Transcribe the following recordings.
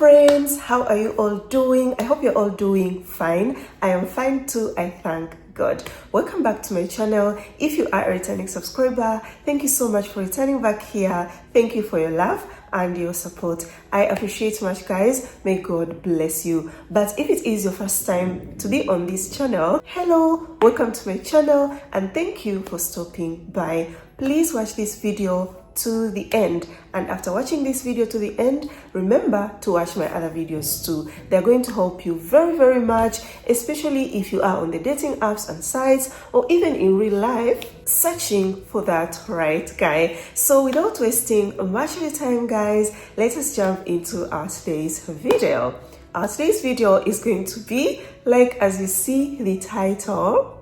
friends, how are you all doing? I hope you're all doing fine. I am fine too, I thank God. Welcome back to my channel. If you are a returning subscriber, thank you so much for returning back here. Thank you for your love and your support. I appreciate much, guys. May God bless you. But if it is your first time to be on this channel, hello, welcome to my channel and thank you for stopping by. Please watch this video to the end, and after watching this video to the end, remember to watch my other videos too. They're going to help you very much, especially if you are on the dating apps and sites or even in real life searching for that right guy. So without wasting much of your time, guys, let us jump into our today's video. Our today's video is going to be, like as you see the title,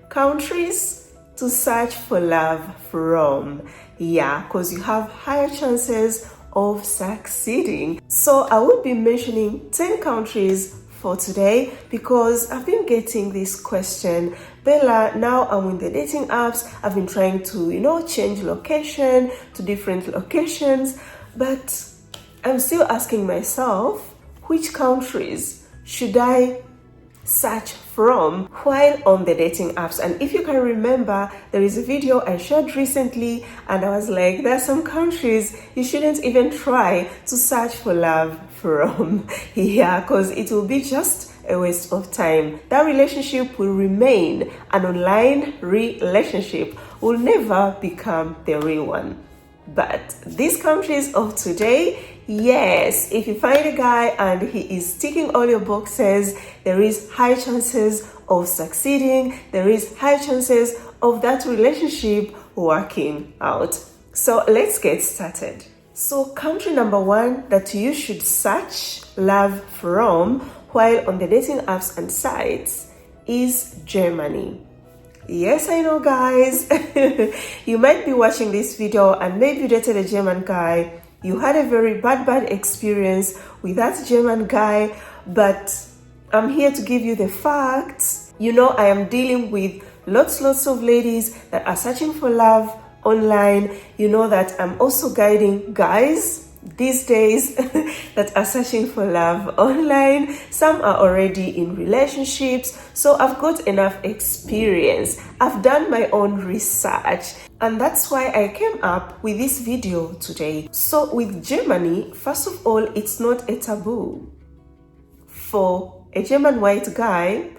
countries to search for love from. Yeah, because you have higher chances of succeeding. So I will be mentioning 10 countries for today because I've been getting this question, Bella, now I'm in the dating apps, I've been trying to, change location to different locations, but I'm still asking myself, which countries should I search from while on the dating apps? And if you can remember, there is a video I shared recently and I was like, there are some countries you shouldn't even try to search for love from. Yeah, because it will be just a waste of time. That relationship will remain an online relationship, will never become the real one. But these countries of today, yes, if you find a guy and he is ticking all your boxes, there is high chances of succeeding. There is high chances of that relationship working out. So let's get started. So country number one that you should search love from while on the dating apps and sites is Germany. Yes, I know, guys. You might be watching this video and maybe you dated a German guy. You had a very bad experience with that German guy, but I'm here to give you the facts. I am dealing with lots of ladies that are searching for love online. You know that I'm also guiding guys these days that are searching for love online. Some are already in relationships, so I've got enough experience. I've done my own research, and that's why I came up with this video today. So with Germany, first of all, it's not a taboo for a German white guy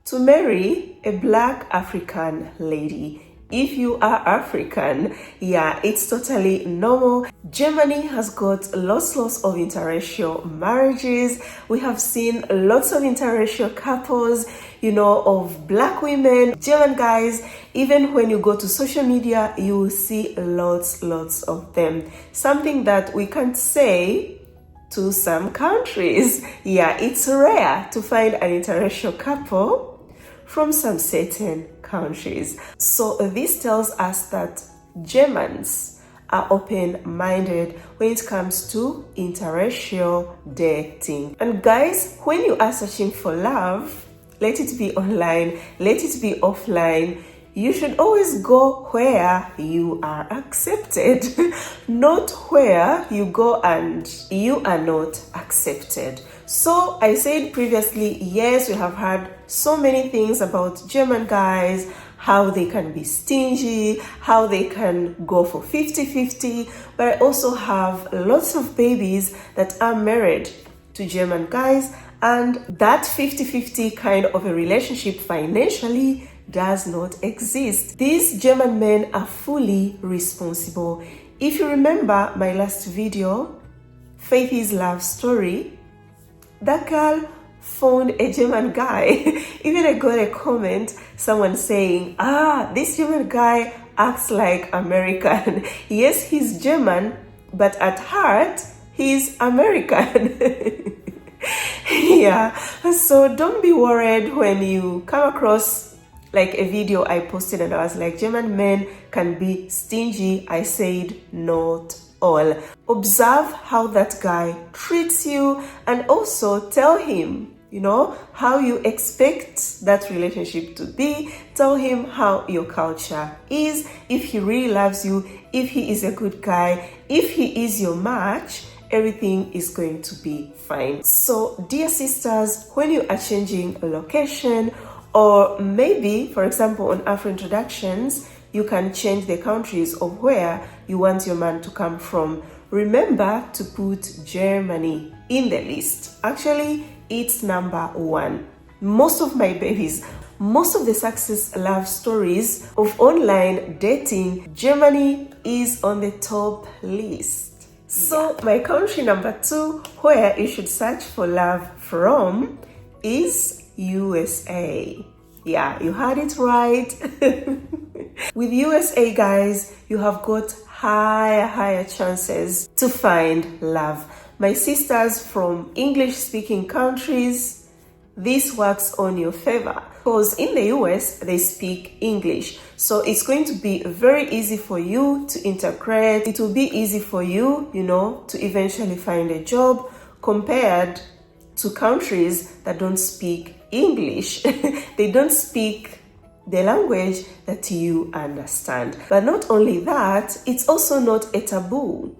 to marry a black African lady. If you are African, yeah, it's totally normal. Germany has got lots of interracial marriages. We have seen lots of interracial couples, of black women, German guys. Even when you go to social media, you will see lots of them. Something that we can't say to some countries. Yeah, it's rare to find an interracial couple from some certain countries. So this tells us that Germans are open-minded when it comes to interracial dating. And guys, when you are searching for love, let it be online, let it be offline, you should always go where you are accepted, not where you go and you are not accepted. So I said previously, yes, we have heard so many things about German guys, how they can be stingy, how they can go for 50-50, but I also have lots of babies that are married to German guys, and that 50-50 kind of a relationship financially does not exist. These German men are fully responsible. If you remember my last video, Faithy's love story, that girl found a German guy. Even I got a comment, someone saying, this German guy acts like American. Yes, he's German, but at heart, he's American. Yeah, so don't be worried when you come across like a video I posted and I was like, German men can be stingy. I said, not all. Observe how that guy treats you and also tell him, how you expect that relationship to be. Tell him how your culture is, if he really loves you, if he is a good guy, if he is your match, everything is going to be fine. So dear sisters, when you are changing a location, or maybe, for example, on Afro introductions, you can change the countries of where you want your man to come from. Remember to put Germany in the list. Actually, it's number 1. Most of my babies, most of the success love stories of online dating, Germany is on the top list. So my country number 2, where you should search for love from, is USA. Yeah, you heard it right. With USA, guys, you have got higher chances to find love. My sisters from English-speaking countries, this works on your favor because in the US, they speak English. So it's going to be very easy for you to integrate. It will be easy for you, to eventually find a job compared to countries that don't speak English. They don't speak the language that you understand. But not only that, it's also not a taboo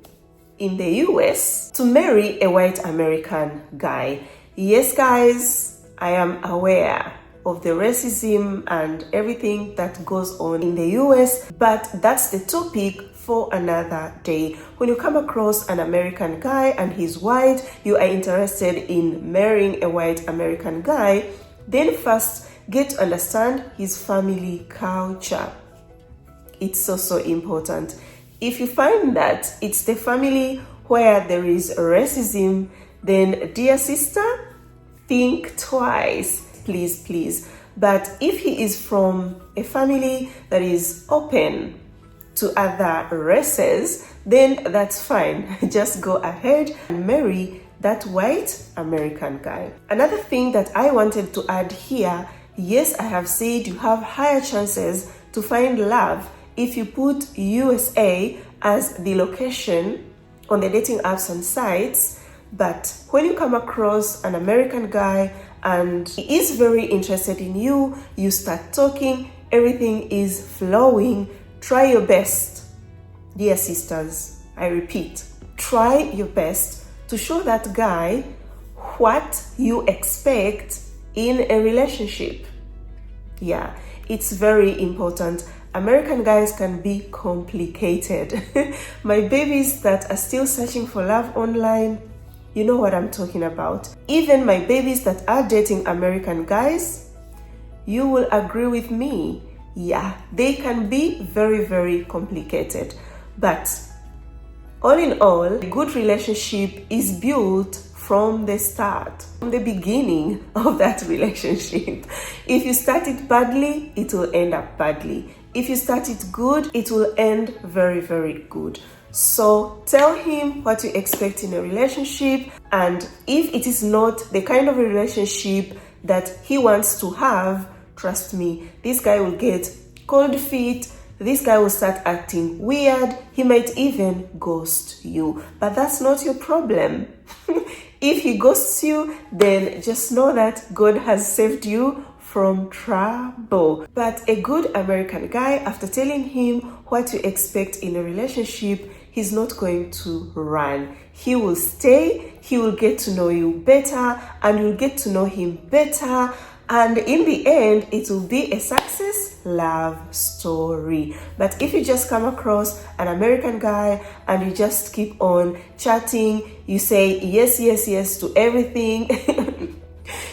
in the US to marry a white American guy. Yes, guys, I am aware of the racism and everything that goes on in the US, but that's the topic for another day. When you come across an American guy and he's white, you are interested in marrying a white American guy, then first get to understand his family culture. It's so important. If you find that it's the family where there is racism, then dear sister, think twice, please. But if he is from a family that is open to other races, then that's fine. Just go ahead and marry that white American guy. Another thing that I wanted to add here, yes, I have said you have higher chances to find love if you put USA as the location on the dating apps and sites. But when you come across an American guy and he is very interested in you, you start talking, everything is flowing, try your best. Dear sisters, I repeat, try your best to show that guy what you expect in a relationship. Yeah, it's very important. American guys can be complicated. My babies that are still searching for love online, you know what I'm talking about. Even my babies that are dating American guys, you will agree with me. Yeah, they can be very complicated. But all in all, a good relationship is built from the start, from the beginning of that relationship. If you start it badly, it will end up badly. If you start it good, it will end very good. So tell him what you expect in a relationship, and if it is not the kind of a relationship that he wants to have, trust me, this guy will get cold feet. This guy will start acting weird. He might even ghost you. But that's not your problem. If he ghosts you, then just know that God has saved you from trouble. But a good American guy, after telling him what to expect in a relationship, he's not going to run. He will stay, he will get to know you better, and you'll get to know him better. And in the end, it will be a success love story. But if you just come across an American guy and you just keep on chatting, you say yes to everything,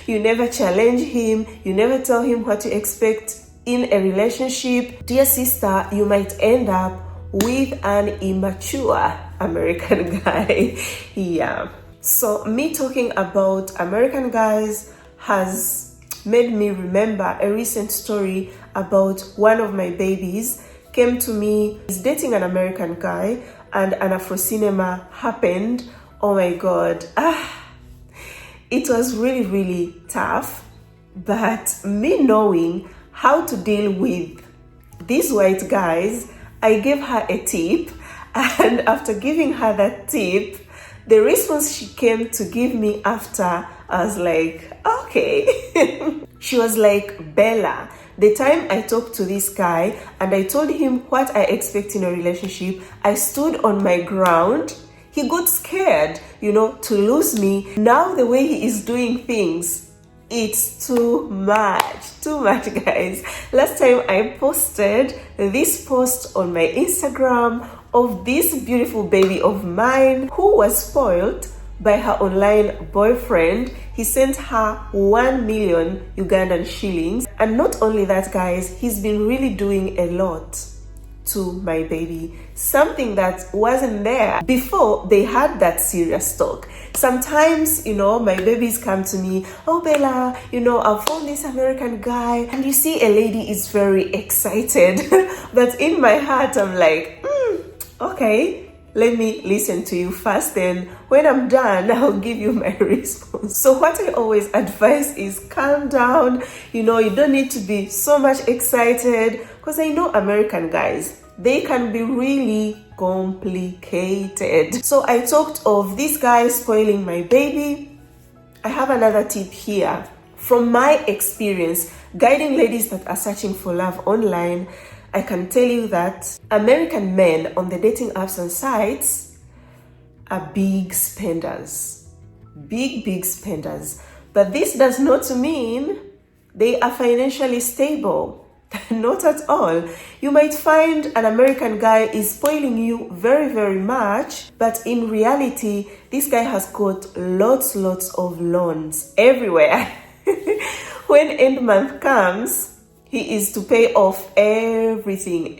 you never challenge him, you never tell him what to expect in a relationship, dear sister, you might end up with an immature American guy. Yeah. So me talking about American guys has made me remember a recent story about one of my babies came to me. He's dating an American guy and an Afro cinema happened. Oh my God. It was really tough. But me knowing how to deal with these white guys, I gave her a tip. And after giving her that tip, the response she came to give me after, I was like, okay. She was like, Bella, the time I talked to this guy and I told him what I expect in a relationship, I stood on my ground. He got scared, to lose me. Now the way he is doing things, it's too much, guys. Last time I posted this post on my Instagram of this beautiful baby of mine who was spoiled by her online boyfriend. He sent her 1 million Ugandan shillings. And not only that, guys, he's been really doing a lot to my baby, something that wasn't there before they had that serious talk. Sometimes, my babies come to me, oh Bella, I found this American guy, and you see a lady is very excited. But in my heart, I'm like, okay, let me listen to you first, then when I'm done, I'll give you my response. So what I always advise is calm down. You don't need to be so much excited, because I know American guys, they can be really complicated. So I talked of this guy spoiling my baby. I have another tip here. From my experience guiding ladies that are searching for love online, I can tell you that American men on the dating apps and sites are big spenders. Big spenders. But this does not mean they are financially stable. Not at all. You might find an American guy is spoiling you very much, but in reality, this guy has got lots of loans everywhere. When end month comes, he is to pay off everything,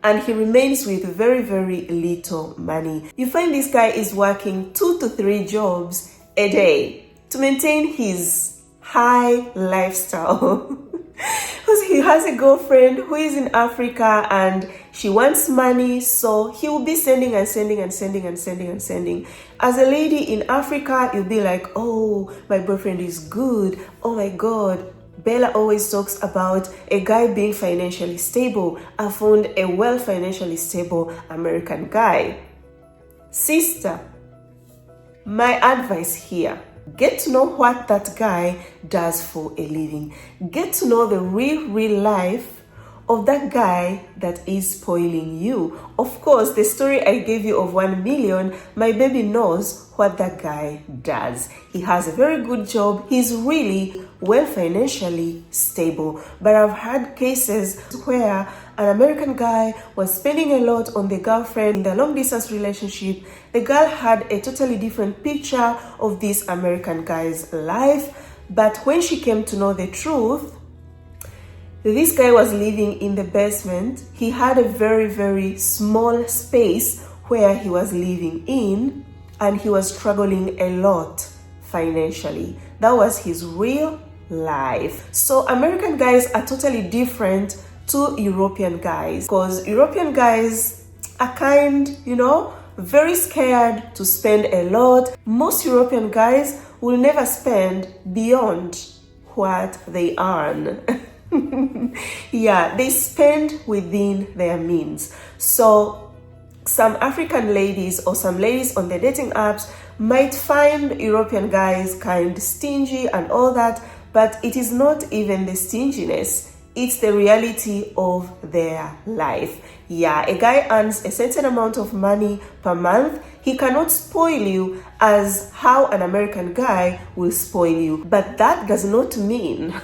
and he remains with very little money. You find this guy is working 2 to 3 jobs a day to maintain his high lifestyle. Because he has a girlfriend who is in Africa and she wants money, so he will be sending and sending. As a lady in Africa, you'll be like, oh, my boyfriend is good. Oh my God. Bella always talks about a guy being financially stable. I found a financially stable American guy. Sister, my advice here, get to know what that guy does for a living. Get to know the real life of that guy that is spoiling you. Of course, the story I gave you of 1 million, my baby knows what that guy does. He has a very good job. He's really financially stable. But I've had cases where an American guy was spending a lot on the girlfriend in the long distance relationship. The girl had a totally different picture of this American guy's life. But when she came to know the truth, this guy was living in the basement. He had a very small space where he was living in, and he was struggling a lot financially. That was his real life. So American guys are totally different to European guys, because European guys are very scared to spend a lot. Most European guys will never spend beyond what they earn. Yeah, they spend within their means. So some African ladies or some ladies on the dating apps might find European guys kind of stingy and all that, but it is not even the stinginess, it's the reality of their life. Yeah, a guy earns a certain amount of money per month. He cannot spoil you as how an American guy will spoil you. But that does not mean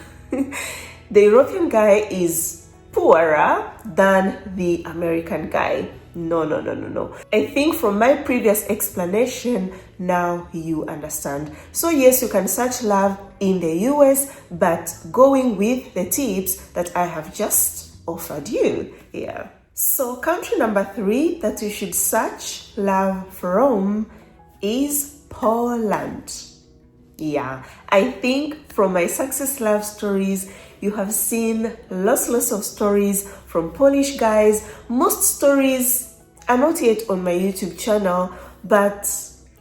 the European guy is poorer than the American guy. No. I think from my previous explanation, now you understand. So yes, you can search love in the US, but going with the tips that I have just offered you. Yeah. So country number 3 that you should search love from is Poland. Yeah, I think from my success love stories, you have seen lots of stories from Polish guys. Most stories are not yet on my YouTube channel, but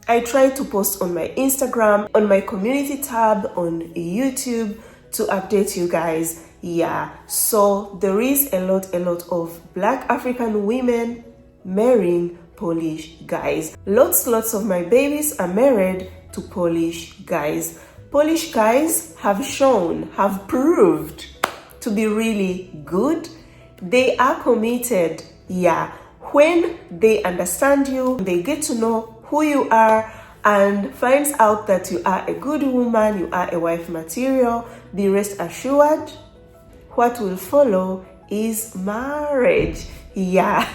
I try to post on my Instagram, on my community tab on YouTube to update you guys. Yeah, so there is a lot of Black African women marrying Polish guys. Lots of my babies are married to Polish guys. Polish guys have proved to be really good. They are committed. Yeah, when they understand you, they get to know who you are, and finds out that you are a good woman, you are a wife material, be rest assured, what will follow is marriage. Yeah.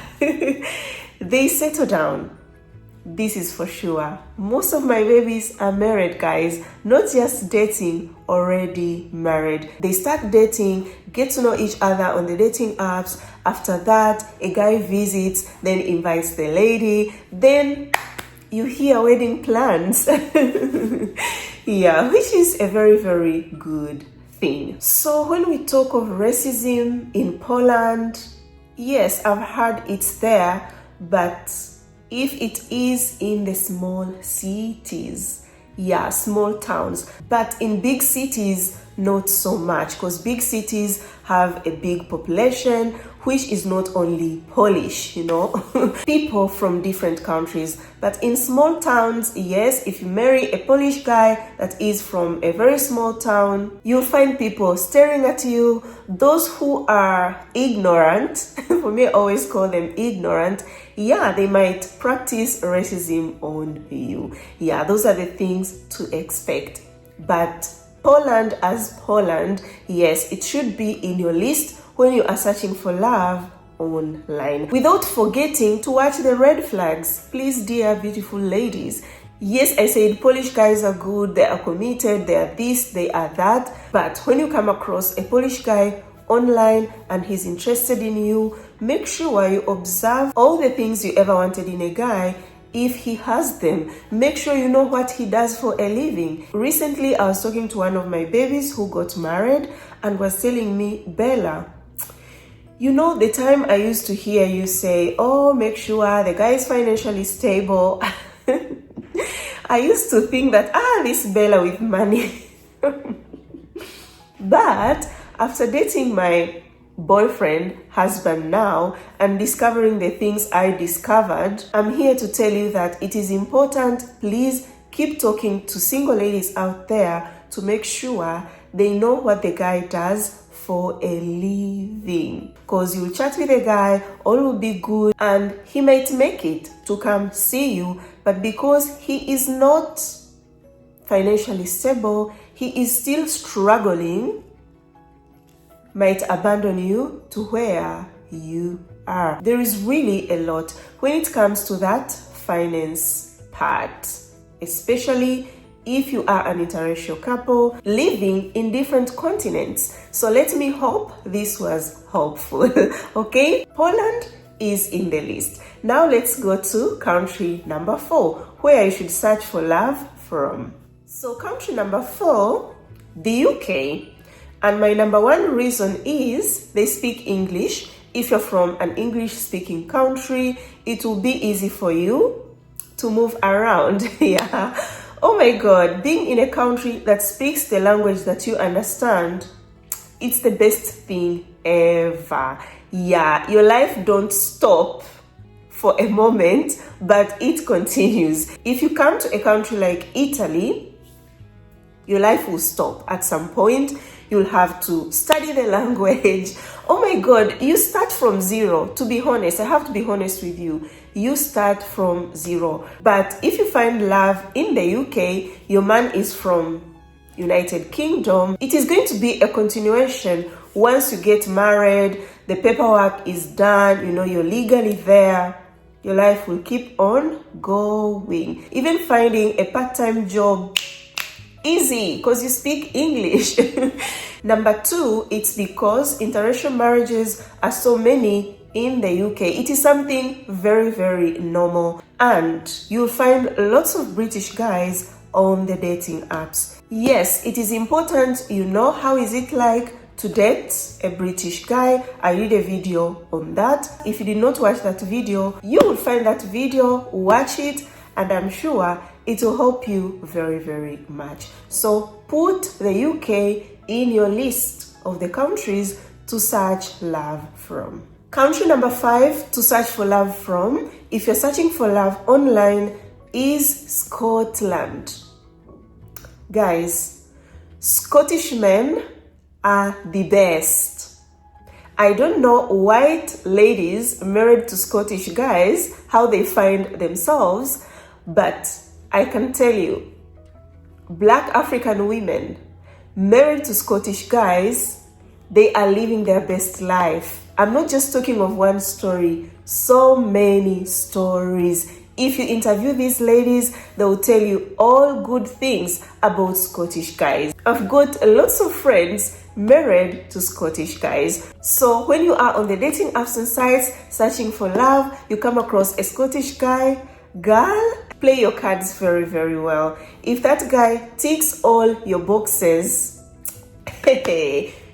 They settle down. This is for sure. Most of my babies are married, guys, not just dating, already married. They start dating, get to know each other on the dating apps. After that, a guy visits, then invites the lady, then you hear wedding plans. Yeah, which is a very, very good thing. So when we talk of racism in Poland, yes, I've heard it's there, but if it is in the small cities, yeah, small towns, but in big cities, not so much, because big cities have a big population, which is not only Polish, people from different countries. But in small towns, yes, if you marry a Polish guy that is from a very small town, you'll find people staring at you. Those who are ignorant, for me, I always call them ignorant, yeah, they might practice racism on you. Yeah, those are the things to expect. But Poland as Poland, yes, it should be in your list when you are searching for love online. Without forgetting to watch the red flags, please, dear beautiful ladies. Yes, I said Polish guys are good, they are committed, they are this, they are that. But when you come across a Polish guy online and he's interested in you, make sure you observe all the things you ever wanted in a guy. If he has them, make sure you know what he does for a living. Recently, I was talking to one of my babies who got married and was telling me, Bella, the time I used to hear you say, oh, make sure the guy is financially stable. I used to think that, this Bella with money. But after dating my husband now, and discovering the things I discovered, I'm here to tell you that it is important. Please keep talking to single ladies out there to make sure they know what the guy does for a living. Because you'll chat with a guy, all will be good, and he might make it to come see you, but because he is not financially stable, he is still struggling, might abandon you to where you are. There is really a lot when it comes to that finance part, especially if you are an interracial couple living in different continents. So let me hope this was helpful. Okay, Poland is in the list. Now let's go to country number 4, where you should search for love from. So country number 4, the UK. And my number 1 reason is they speak English. If you're from an English-speaking country, it will be easy for you to move around. Yeah. Oh my God, being in a country that speaks the language that you understand, it's the best thing ever. Yeah, your life don't stop for a moment, but it continues. If you come to a country like Italy, your life will stop at some point. You'll have to study the language. Oh my God, you start from zero. To be honest, I have to be honest with you. You start from zero. But if you find love in the UK, your man is from United Kingdom, it is going to be a continuation. Once you get married, the paperwork is done, you're legally there. Your life will keep on going. Even finding a part-time job, easy, because you speak English. Number 2, it's because interracial marriages are so many in the UK. It is something very, very normal, and you'll find lots of British guys on the dating apps. Yes, it is important how is it like to date a British guy. I did a video on that. If you did not watch that video, you will find that video, watch it, and I'm sure it will help you very, very much. So put the UK in your list of the countries to search love from. Country number 5 to search for love from, if you're searching for love online, is Scotland. Guys, Scottish men are the best. I don't know white ladies married to Scottish guys, how they find themselves, but I can tell you, Black African women married to Scottish guys, they are living their best life. I'm not just talking of one story, so many stories. If you interview these ladies, they will tell you all good things about Scottish guys. I've got lots of friends married to Scottish guys. So when you are on the dating apps and sites searching for love, you come across a Scottish guy, girl, play your cards very, very well. If that guy ticks all your boxes,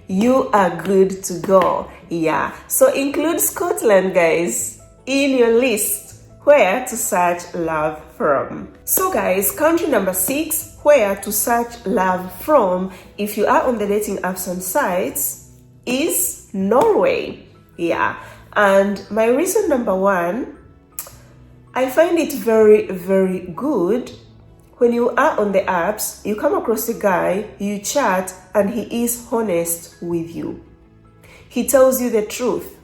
you are good to go. Yeah, so include Scotland, guys, in your list where to search love from. So guys, country number 6 where to search love from if you are on the dating apps and sites is Norway. Yeah, and my reason number 1, I find it very, very good. When you are on the apps, you come across a guy, you chat, and he is honest with you. He tells you the truth,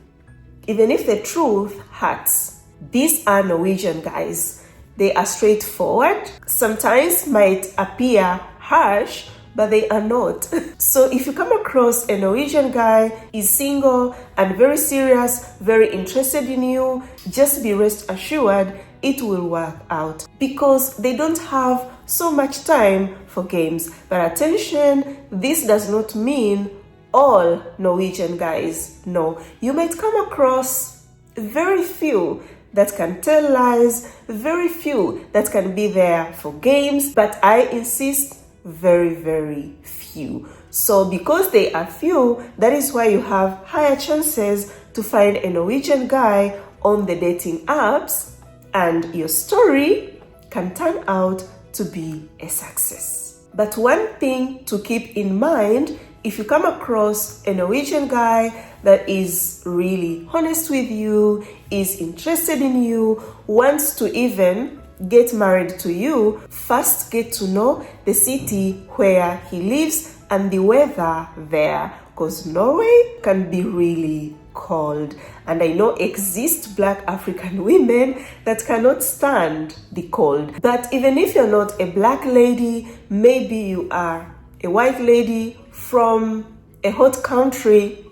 even if the truth hurts. These are Norwegian guys. They are straightforward. Sometimes might appear harsh, but they are not. So if you come across a Norwegian guy, is single and very serious, very interested in you, just be rest assured it will work out because they don't have so much time for games. But attention, this does not mean all Norwegian guys. No, you might come across very few that can tell lies, very few that can be there for games, but I insist, very, very few. So because they are few, that is why you have higher chances to find a Norwegian guy on the dating apps, and your story can turn out to be a success. But one thing to keep in mind, if you come across a Norwegian guy that is really honest with you, is interested in you, wants to even get married to you, first get to know the city where he lives and the weather there, because Norway can be really cold. And I know exist Black African women that cannot stand the cold. But even if you're not a Black lady, maybe you are a white lady from a hot country,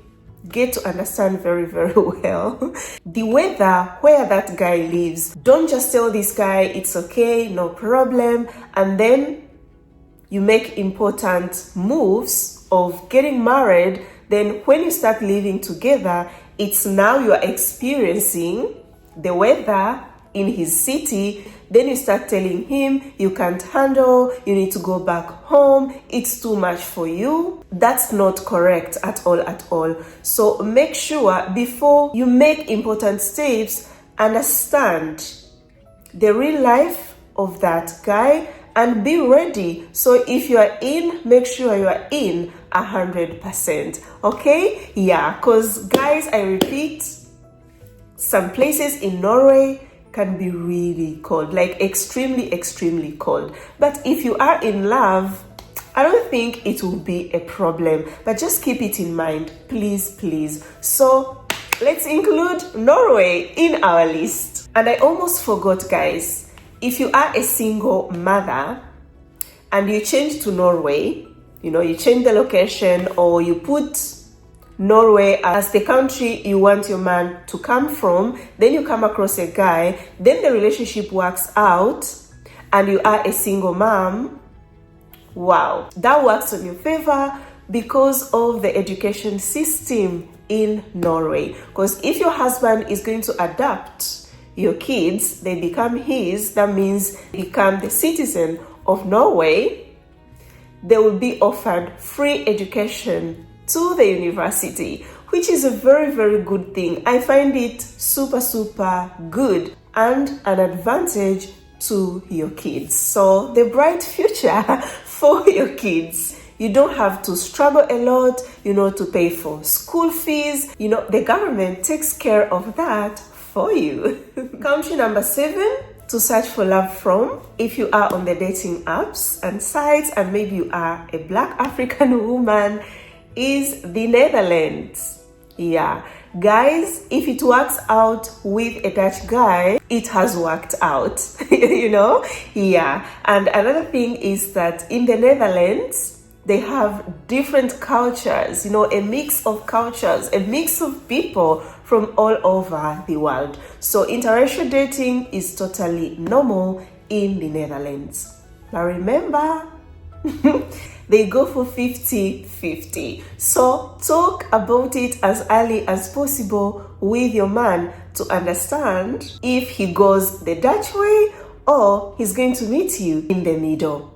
get to understand very, very well the weather where that guy lives. Don't just tell this guy it's okay, no problem, and then you make important moves of getting married. Then when you start living together, it's now you are experiencing the weather in his city. Then you start telling him you can't handle, you need to go back home, it's too much for you. That's not correct at all. So make sure before you make important steps, understand the real life of that guy and be ready. So if you are in, make sure you are in 100%. Okay? Yeah, because guys, I repeat, some places in Norway can be really cold, like extremely, extremely cold. But if you are in love, I don't think it will be a problem. But just keep it in mind, please, please. So let's include Norway in our list. And I almost forgot, guys, if you are a single mother and you change to Norway, you change the location or you put Norway as the country you want your man to come from, then you come across a guy, then the relationship works out and you are a single mom, wow, that works on your favor because of the education system in Norway. Because if your husband is going to adopt your kids, they become his, that means they become the citizen of Norway, they will be offered free education to the university, which is a very, very good thing. I find it super, super good and an advantage to your kids. So the bright future for your kids. You don't have to struggle a lot, to pay for school fees. The government takes care of that for you. Country number 7 to search for love from, if you are on the dating apps and sites and maybe you are a Black African woman, is the Netherlands. Yeah, guys, if it works out with a Dutch guy, it has worked out, you know? Yeah, and another thing is that in the Netherlands, they have different cultures, you know, a mix of cultures, a mix of people from all over the world. So interracial dating is totally normal in the Netherlands. Now remember, they go for 50-50. So talk about it as early as possible with your man to understand if he goes the Dutch way or he's going to meet you in the middle.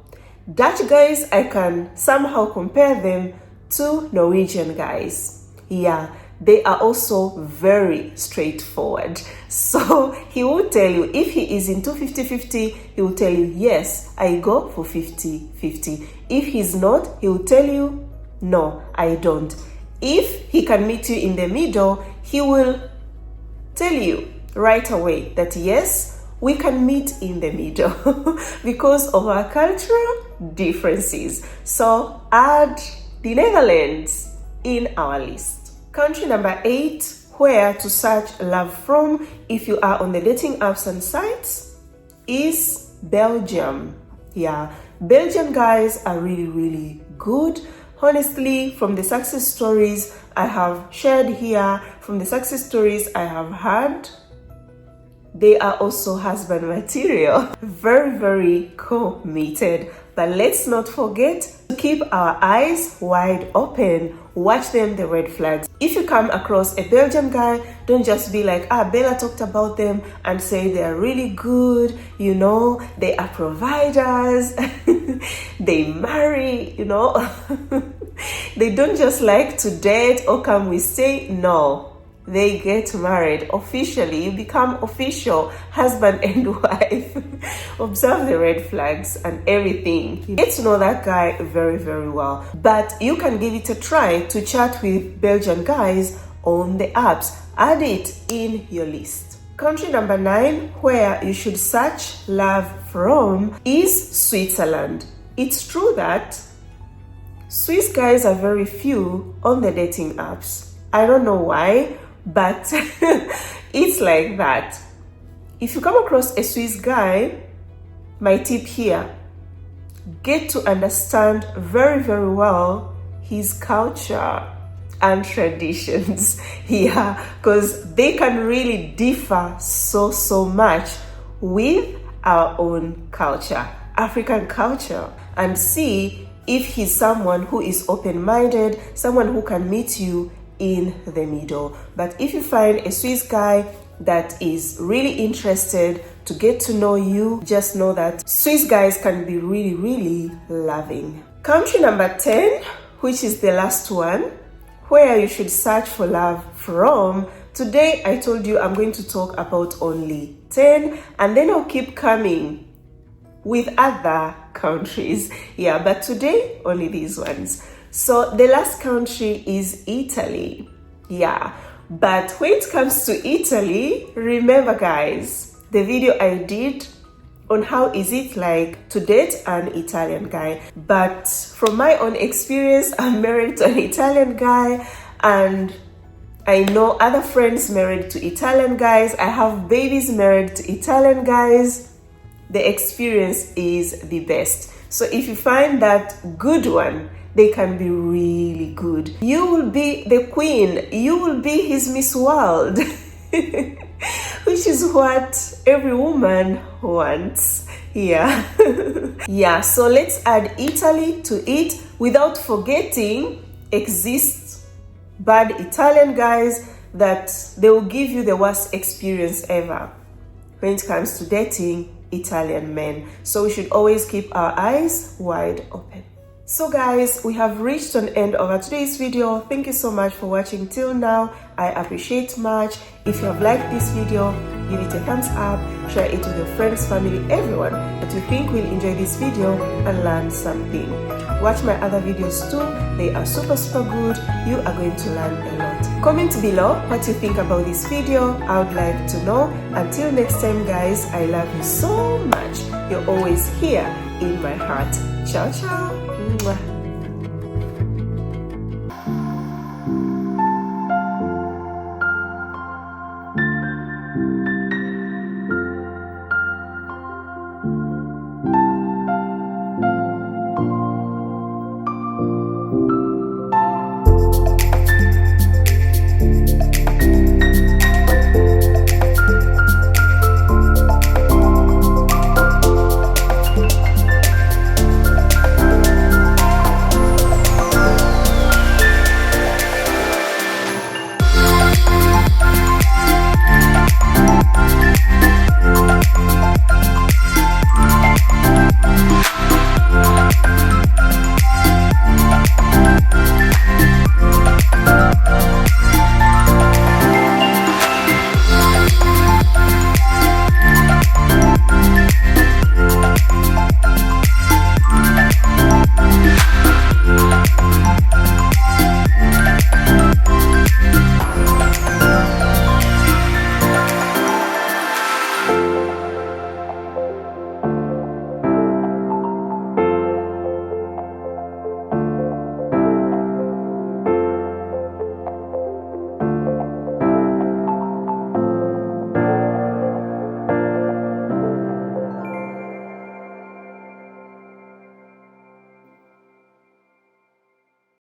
Dutch guys, I can somehow compare them to Norwegian guys. Yeah, they are also very straightforward. So he will tell you, if he is into 50-50, he will tell you, yes, I go for 50-50. If he's not, he will tell you, no, I don't. If he can meet you in the middle, he will tell you right away that yes, we can meet in the middle because of our cultural differences. So add the Netherlands in our list. Country number 8, where to search love from if you are on the dating apps and sites, is Belgium. Yeah, Belgian guys are really, really good. Honestly, from the success stories I have shared here, from the success stories I have heard, they are also husband material. Very, very committed. But let's not forget to keep our eyes wide open. Watch them, the red flags. If you come across a Belgian guy, don't just be like, Bella talked about them and say they are really good, you know, they are providers, they marry, you know. They don't just like to date or come we stay. No. They get married officially. You become official husband and wife. Observe the red flags and everything. You get to know that guy very, very well. But you can give it a try to chat with Belgian guys on the apps. Add it in your list. Country number 9, where you should search love from, is Switzerland. It's true that Swiss guys are very few on the dating apps. I don't know why, but it's like that. If you come across a Swiss guy, my tip here, get to understand very, very well his culture and traditions. Yeah, because they can really differ so much with our own culture, African culture, and see if he's someone who is open-minded, someone who can meet you in the middle. But if you find a Swiss guy that is really interested to get to know you, just know that Swiss guys can be really, really loving. Country number 10, which is the last one, where you should search for love from. Today I told you I'm going to talk about only 10, and then I'll keep coming with other countries. Yeah, but today only these ones. So the last country is Italy. Yeah, but when it comes to Italy, remember guys, the video I did on how is it like to date an Italian guy. But from my own experience, I'm married to an Italian guy, and I know other friends married to Italian guys. I have babies married to Italian guys. The experience is the best. So if you find that good one, they can be really good. You will be the queen. You will be his Miss World, which is what every woman wants. Yeah. Yeah, so let's add Italy to it without forgetting exists bad Italian guys that they will give you the worst experience ever when it comes to dating Italian men. So we should always keep our eyes wide open. So guys, we have reached an end of our today's video. Thank you so much for watching till now. I appreciate much. If you have liked this video, give it a thumbs up, share it with your friends, family, everyone that you think will enjoy this video and learn something. Watch my other videos too. They are super good. You are going to learn a lot. Comment below what you think about this video. I would like to know. Until next time guys, I love you so much. You're always here in my heart. Ciao, ciao.